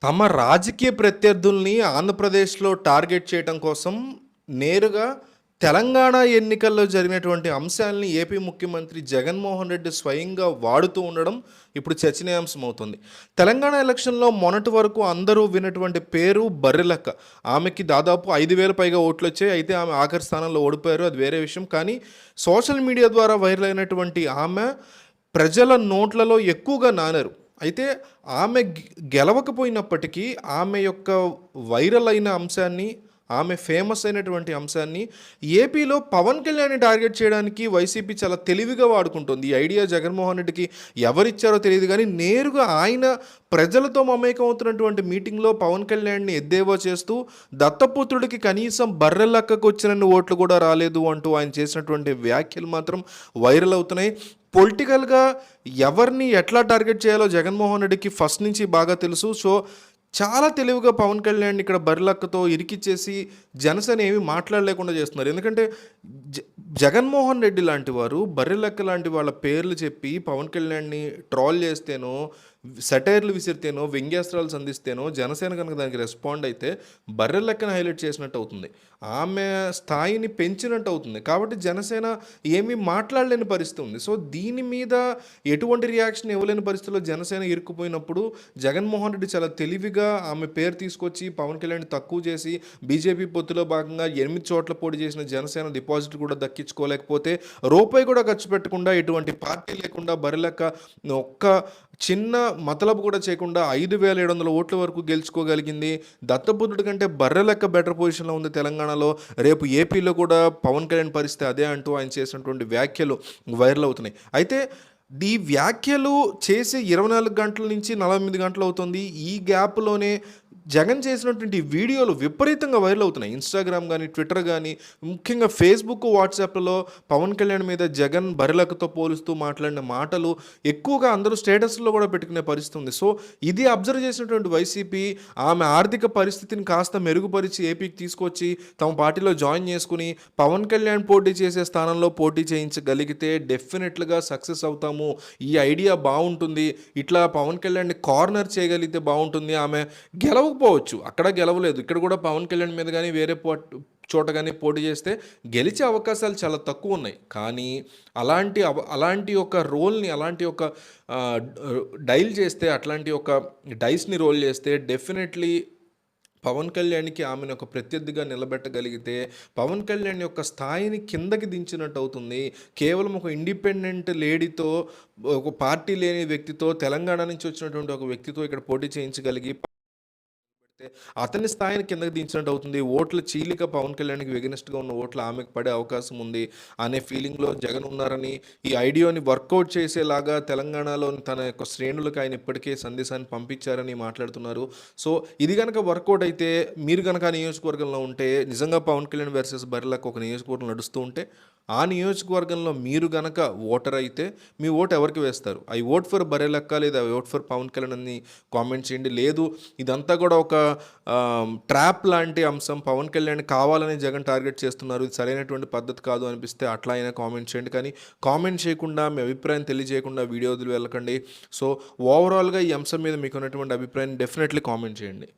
తమ రాజకీయ ప్రత్యర్థుల్ని ఆంధ్రప్రదేశ్‌లో టార్గెట్ చేయటం కోసం నేరుగా తెలంగాణ ఎన్నికల్లో జరిగినటువంటి అంశాల్ని ఏపీ ముఖ్యమంత్రి జగన్మోహన్ రెడ్డి స్వయంగా వాడుతూ ఉండడం ఇప్పుడు చర్చనీయాంశమవుతుంది. తెలంగాణ ఎలక్షన్‌లో మొన్నటి వరకు అందరూ విన్నటువంటి పేరు బర్రెలక్క. ఆమెకి దాదాపు 5,000 పైగా ఓట్లొచ్చాయి. అయితే ఆమె ఆఖరి స్థానంలో ఓడిపోయారు. అది వేరే విషయం. కానీ సోషల్ మీడియా ద్వారా వైరల్ అయినటువంటి ఆమె ప్రజల నోట్లలో ఎక్కువగా నానారు. అయితే ఆమె గెలవకపోయినప్పటికీ ఆమె యొక్క వైరల్ అయిన అంశాన్ని, ఆమె ఫేమస్ అయినటువంటి అంశాన్ని ఏపీలో పవన్ కళ్యాణ్‌ని టార్గెట్ చేయడానికి వైసీపీ చాలా తెలివిగా వాడుకుంటుంది. ఈ ఐడియా జగన్మోహన్ రెడ్డికి ఎవరిచ్చారో తెలీదు గానీ, నేరుగా ఆయన ప్రజలతో మమేకం అవుతున్నటువంటి మీటింగ్‌లో పవన్ కళ్యాణ్‌ని ఎద్దేవా చేస్తూ, దత్తపుత్రుడికి కనీసం బర్రెలక్కకు వచ్చినన్ని ఓట్లు కూడా రాలేదు అంటూ ఆయన చేసినటువంటి వ్యాఖ్యలు మాత్రం వైరల్ అవుతున్నాయి. పొలిటికల్‌గా ఎవరిని ఎట్లా టార్గెట్ చేయాలో జగన్మోహన్ రెడ్డికి ఫస్ట్ నుంచి బాగా తెలుసు. సో, చాలా తెలివిగా పవన్ కళ్యాణ్‌ని ఇక్కడ బర్రెలక్కతో ఇరికిచ్చేసి జనసేన ఏమీ మాట్లాడలేకుండా చేస్తున్నారు. ఎందుకంటే జ జగన్మోహన్ రెడ్డి లాంటి వారు బర్రెలక్క లాంటి వాళ్ళ పేర్లు చెప్పి పవన్ కళ్యాణ్‌ని ట్రోల్ చేస్తేనో, సెటైర్లు విసిరితేనో, వ్యంగ్యాస్త్రాలు సంధిస్తేనో జనసేన కనుక దానికి రెస్పాండ్ అయితే బర్రెలక్కని హైలైట్ చేసినట్టు అవుతుంది. ఆమె స్థాయిని పెంచినట్టు అవుతుంది. కాబట్టి జనసేన ఏమీ మాట్లాడలేని పరిస్థితి ఉంది. సో, దీని మీద ఎటువంటి రియాక్షన్ ఇవ్వలేని పరిస్థితిలో జనసేన ఇరుక్కుపోయినప్పుడు జగన్మోహన్ రెడ్డి చాలా తెలివిగా ఆమె పేరు తీసుకొచ్చి పవన్ కళ్యాణ్‌ని తక్కువ చేసి బీజేపీ పొత్తులో భాగంగా 8 చోట్ల పోటీ చేసిన జనసేన డిపాజిట్ కూడా దక్కించుకోలేకపోతే, రూపాయి కూడా ఖర్చు పెట్టకుండా, ఎటువంటి పార్టీ లేకుండా బర్రెలక్క ఒక్క చిన్న మతలబు కూడా చేయకుండా 5,700 ఓట్ల వరకు గెలుచుకోగలిగింది. దత్తపుత్రుడి కంటే బర్రెలక్క బెటర్ పొజిషన్‌లో ఉంది తెలంగాణలో. రేపు ఏపీలో కూడా పవన్ కళ్యాణ్ పరిస్థితి అదే అంటూ ఆయన చేసినటువంటి వ్యాఖ్యలు వైరల్ అవుతున్నాయి. అయితే ఈ వ్యాఖ్యలు చేసి 24 గంటల నుంచి 48 గంటలు అవుతుంది. ఈ గ్యాప్‌లోనే జగన్ చేసినటువంటి వీడియోలు విపరీతంగా వైరల్ అవుతున్నాయి. ఇన్‌స్టాగ్రామ్ గానీ, ట్విట్టర్ గానీ, ముఖ్యంగా ఫేస్‌బుక్, వాట్సాప్‌లలో పవన్ కళ్యాణ్ మీద జగన్ బర్రెలక్కతో పోలుస్తూ మాట్లాడిన మాటలు ఎక్కువగా అందరూ స్టేటస్‌లో కూడా పెట్టుకునే పరిస్థితి ఉంది. సో, ఇది అబ్జర్వ్ చేసినటువంటి వైసీపీ ఆమె ఆర్థిక పరిస్థితిని కాస్త మెరుగుపరిచి ఏపీకి తీసుకొచ్చి తమ పార్టీలో జాయిన్ చేసుకుని పవన్ కళ్యాణ్ పోటీ చేసే స్థానంలో పోటీ చేయించగలిగితే డెఫినెట్‌గా సక్సెస్ అవుతాము. ఈ ఐడియా బావుంటుంది. ఇట్లా పవన్ కళ్యాణ్‌ని కార్నర్ చేయగలిగితే బావుంటుంది. ఆమె గెలవకపోవచ్చు. అక్కడ గెలవలేదు. ఇక్కడ కూడా పవన్ కళ్యాణ్ మీద గానీ, వేరే చోట గానీ పోటీ చేస్తే గెలిచే అవకాశాలు చాలా తక్కువున్నాయి. కానీ అలాంటి ఒక రోల్‌ని, అలాంటి ఒక డైల్ చేస్తే, అట్లాంటి ఒక డైస్‌ని రోల్ చేస్తే డెఫినెట్‌లీ పవన్ కళ్యాణ్‌కి ఆమెను ఒక ప్రత్యర్థిగా నిలబెట్టగలిగితే, పవన్ కళ్యాణ్ యొక్క స్థాయిని కిందకి దించినట్టు అవుతుంది. కేవలం ఒక ఇండిపెండెంట్ లేడీతో, ఒక పార్టీ లేని వ్యక్తితో, తెలంగాణ నుంచి వచ్చినటువంటి ఒక వ్యక్తితో ఇక్కడ పోటీ చేయించగలిగి అతని స్థాయిని కిందకి దించినట్టు అవుతుంది. ఓట్ల చీలిక పవన్ కళ్యాణ్‌కి ఎగనెస్ట్‌గా ఉన్న ఓట్లు ఆమెకు పడే అవకాశం ఉంది అనే ఫీలింగ్‌లో జగన్ ఉన్నారని, ఈ ఐడియాని వర్కౌట్ చేసేలాగా తెలంగాణలోని తన యొక్క శ్రేణులకు ఆయన ఇప్పటికే సందేశాన్ని పంపించారని మాట్లాడుతున్నారు. సో, ఇది గనక వర్కౌట్ అయితే, మీరు గనక ఆ నియోజకవర్గంలో ఉంటే, నిజంగా పవన్ కళ్యాణ్ వర్సెస్ బర్రెలక్క ఒక నియోజకవర్గం నడుస్తూ ఉంటే, ఆ నియోజకవర్గంలో మీరు గనక ఓటర్ అయితే మీ ఓటు ఎవరికి వేస్తారు? ఐ ఓట్ ఫర్ బర్రెలక్క లేదా I vote for Pawan Kalyan అని కామెంట్ చేయండి. లేదు, ఇదంతా కూడా ఒక ట్రాప్ లాంటి అంశం, పవన్ కళ్యాణ్ కావాలని జగన్ టార్గెట్ చేస్తున్నారు, ఇది సరైనటువంటి పద్ధతి కాదు అనిపిస్తే అట్లా అయినా కామెంట్ చేయండి. కానీ కామెంట్ చేయకుండా, మీ అభిప్రాయం తెలియజేయకుండా వీడియో వదిలి వెళ్ళకండి. సో, ఓవరాల్‌గా ఈ అంశం మీద మీకు ఉన్నటువంటి అభిప్రాయాన్ని డెఫినెట్లీ కామెంట్ చేయండి.